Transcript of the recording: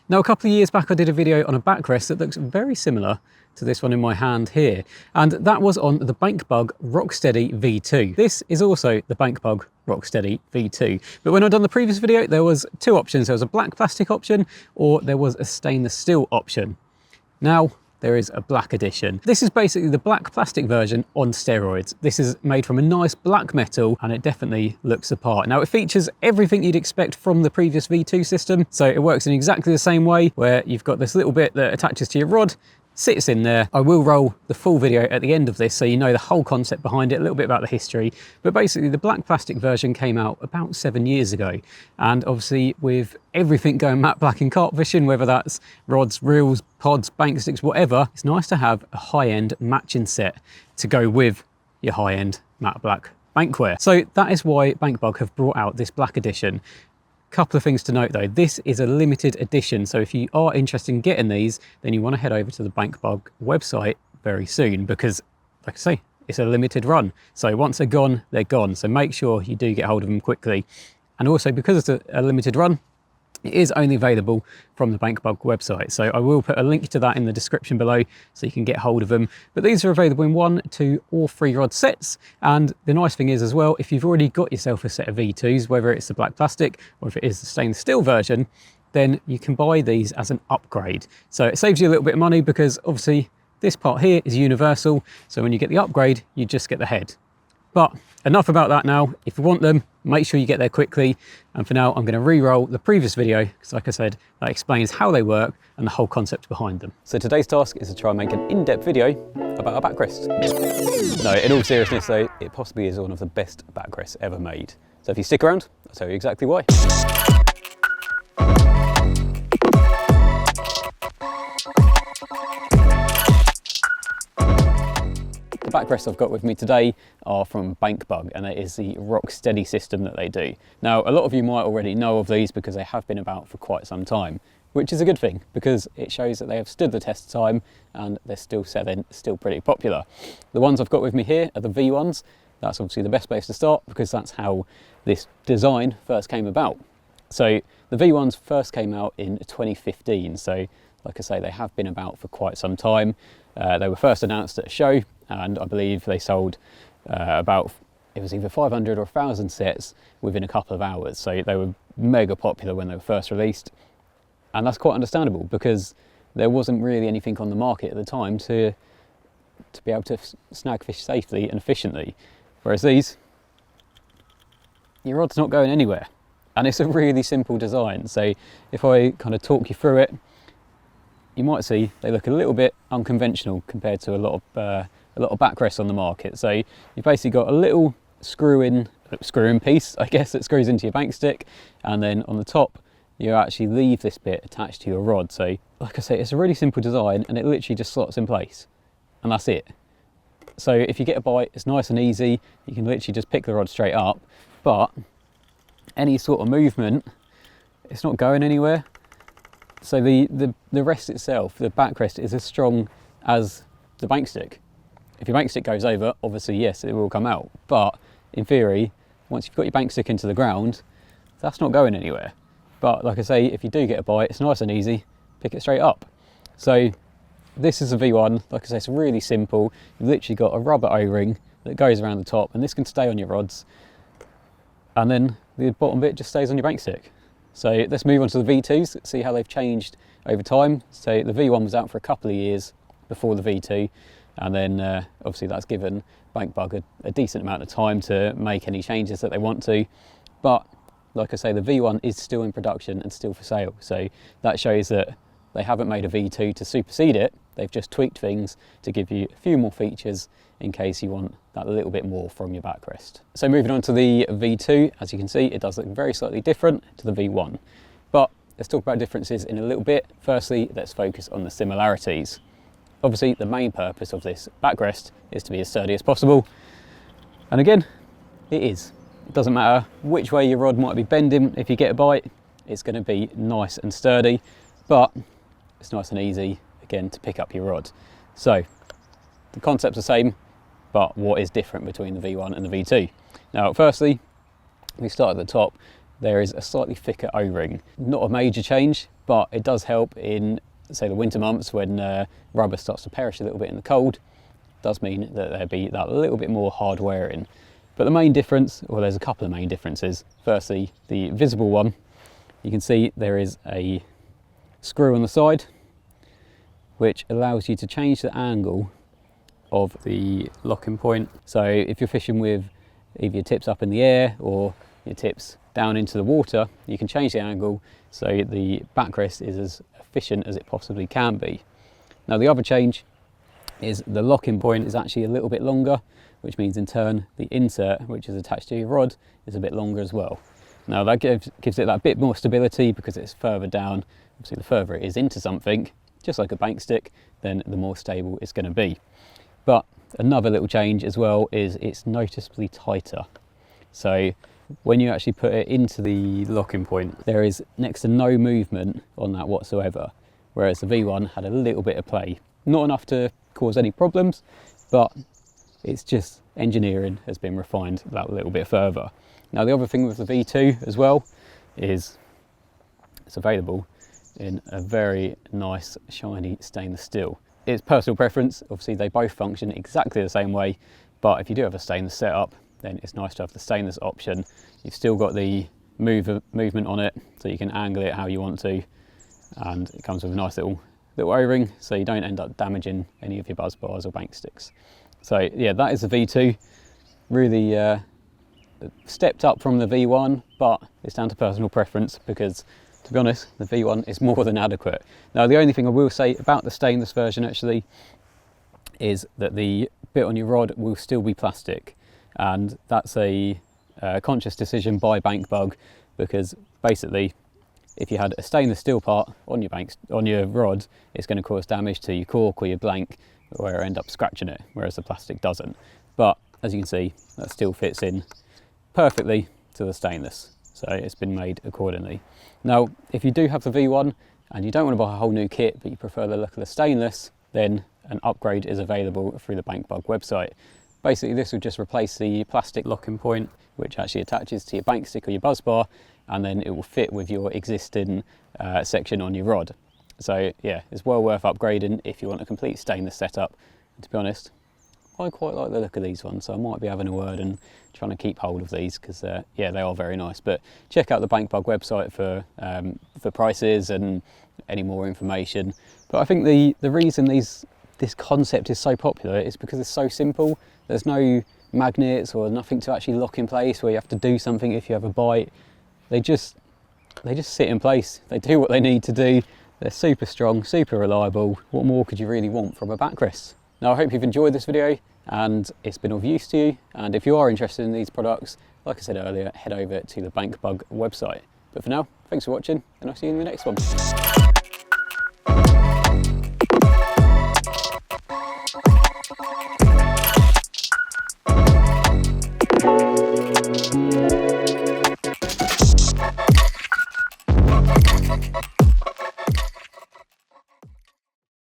Now, a couple of years back, I did a video on a backrest that looks very similar to this one in my hand here, and that was on the Bankbug Rocksteady V2. This is also the Bankbug Rocksteady V2, but when I'd done the previous video, there was two options. There was a black plastic option, or there was a stainless steel option. Now, there is a black edition. This is basically the black plastic version on steroids. This is made from a nice black metal, and it definitely looks the part. Now, it features everything you'd expect from the previous V2 system. So it works in exactly the same way, where you've got this little bit that attaches to your rod, sits in there. I will roll the full video at the end of this so you know the whole concept behind it, a little bit about the history. But basically the black plastic version came out about 7 years ago. And obviously with everything going matte black in carp fishing, whether that's rods, reels, pods, bank sticks, whatever, it's nice to have a high-end matching set to go with your high-end matte black bankware. So that is why Bankbug have brought out this black edition. Couple of things to note though, this is a limited edition, so if you are interested in getting these, then you want to head over to the Bankbug website very soon, because like I say, it's a limited run. So once they're gone, they're gone. So make sure you do get hold of them quickly. And also, because it's a limited run, it is only available from the Bankbug website. So I will put a link to that in the description below so you can get hold of them. But these are available in 1, 2 or 3 rod sets. And the nice thing is as well, if you've already got yourself a set of V2s, whether it's the black plastic or if it is the stainless steel version, then you can buy these as an upgrade. So it saves you a little bit of money because obviously this part here is universal. So when you get the upgrade, you just get the head. But enough about that now. If you want them, make sure you get there quickly. And for now, I'm going to re-roll the previous video because, like I said, that explains how they work and the whole concept behind them. So today's task is to try and make an in-depth video about a backrest. No, in all seriousness though, it possibly is one of the best backrests ever made. So if you stick around, I'll tell you exactly why. The backrests I've got with me today are from Bankbug, and it is the Rocksteady system that they do. Now, a lot of you might already know of these because they have been about for quite some time, which is a good thing because it shows that they have stood the test of time and they're still selling, still pretty popular. The ones I've got with me here are the V1s. That's obviously the best place to start because that's how this design first came about. So the V1s first came out in 2015. So like I say, they have been about for quite some time. They were first announced at a show, and I believe they sold it was either 500 or 1,000 sets within a couple of hours. So they were mega popular when they were first released. And that's quite understandable because there wasn't really anything on the market at the time to be able to snag fish safely and efficiently. Whereas these, your rod's not going anywhere. And it's a really simple design. So if I kind of talk you through it, you might see they look a little bit unconventional compared to a lot of backrests on the market. So you've basically got a little screw-in piece, I guess, that screws into your bank stick, and then on the top you actually leave this bit attached to your rod. So like I say, it's a really simple design and it literally just slots in place, and that's it. So if you get a bite, it's nice and easy. You can literally just pick the rod straight up, but any sort of movement, it's not going anywhere. So the rest itself, the backrest, is as strong as the bank stick. If your bank stick goes over, obviously yes, it will come out. But in theory, once you've got your bank stick into the ground, that's not going anywhere. But like I say, if you do get a bite, it's nice and easy, pick it straight up. So this is a V1, like I say, it's really simple. You've literally got a rubber O-ring that goes around the top, and this can stay on your rods. And then the bottom bit just stays on your bank stick. So let's move on to the V2s, see how they've changed over time. So the V1 was out for a couple of years before the V2, and then obviously that's given Bankbug a decent amount of time to make any changes that they want to. But like I say, the V1 is still in production and still for sale. So that shows that they haven't made a V2 to supersede it. They've just tweaked things to give you a few more features in case you want that little bit more from your backrest. So moving on to the V2, as you can see, it does look very slightly different to the V1. But let's talk about differences in a little bit. Firstly, let's focus on the similarities. Obviously, the main purpose of this backrest is to be as sturdy as possible. And again, it is. It doesn't matter which way your rod might be bending. If you get a bite, it's going to be nice and sturdy, but it's nice and easy, again, to pick up your rod. So the concept's the same, but what is different between the V1 and the V2? Now, firstly, we start at the top. there is a slightly thicker O-ring. Not a major change, but it does help in, say, the winter months when rubber starts to perish a little bit in the cold. It does mean that there'd be that little bit more hard wearing. But the main difference, well, there's a couple of main differences. Firstly, the visible one, you can see there is a screw on the side which allows you to change the angle of the locking point. So if you're fishing with either your tips up in the air or your tips down into the water, you can change the angle so the backrest is as efficient as it possibly can be. Now the other change is the locking point is actually a little bit longer, which means in turn the insert, which is attached to your rod, is a bit longer as well. Now that gives it that bit more stability because it's further down. Obviously the further it is into something, just like a bank stick, then the more stable it's going to be. But another little change as well is it's noticeably tighter. So when you actually put it into the locking point, there is next to no movement on that whatsoever, whereas the V1 had a little bit of play. Not enough to cause any problems, but it's just engineering has been refined that little bit further. Now the other thing with the V2 as well is it's available in a very nice shiny stainless steel. It's personal preference, obviously they both function exactly the same way, but if you do have a stainless setup, then it's nice to have the stainless option. You've still got the movement on it, so you can angle it how you want to, and it comes with a nice little O-ring, so you don't end up damaging any of your buzz bars or bank sticks. So yeah, that is the V2. Really stepped up from the V1, but it's down to personal preference because, to be honest, the V1 is more than adequate. Now the only thing I will say about the stainless version actually is that the bit on your rod will still be plastic, and that's a conscious decision by Bankbug, because basically if you had a stainless steel part on your rod, it's going to cause damage to your cork or your blank, or end up scratching it, whereas the plastic doesn't. But as you can see, that still fits in perfectly to the stainless, so it's been made accordingly. Now if you do have the V1 and you don't want to buy a whole new kit but you prefer the look of the stainless, then an upgrade is available through the Bankbug website. Basically this will just replace the plastic locking point which actually attaches to your bank stick or your buzz bar, and then it will fit with your existing section on your rod. So yeah, it's well worth upgrading if you want a complete stainless setup. And to be honest, I quite like the look of these ones, so I might be having a word and trying to keep hold of these because yeah, they are very nice. But check out the Bankbug website for prices and any more information. But I think the reason this concept is so popular is because it's so simple. There's no magnets or nothing to actually lock in place where you have to do something if you have a bite. They just sit in place. They do what they need to do. They're super strong, super reliable. What more could you really want from a backrest? Now I hope you've enjoyed this video and it's been of use to you, and if you are interested in these products, like I said earlier, head over to the Bankbug website. But for now, thanks for watching and I'll see you in the next one.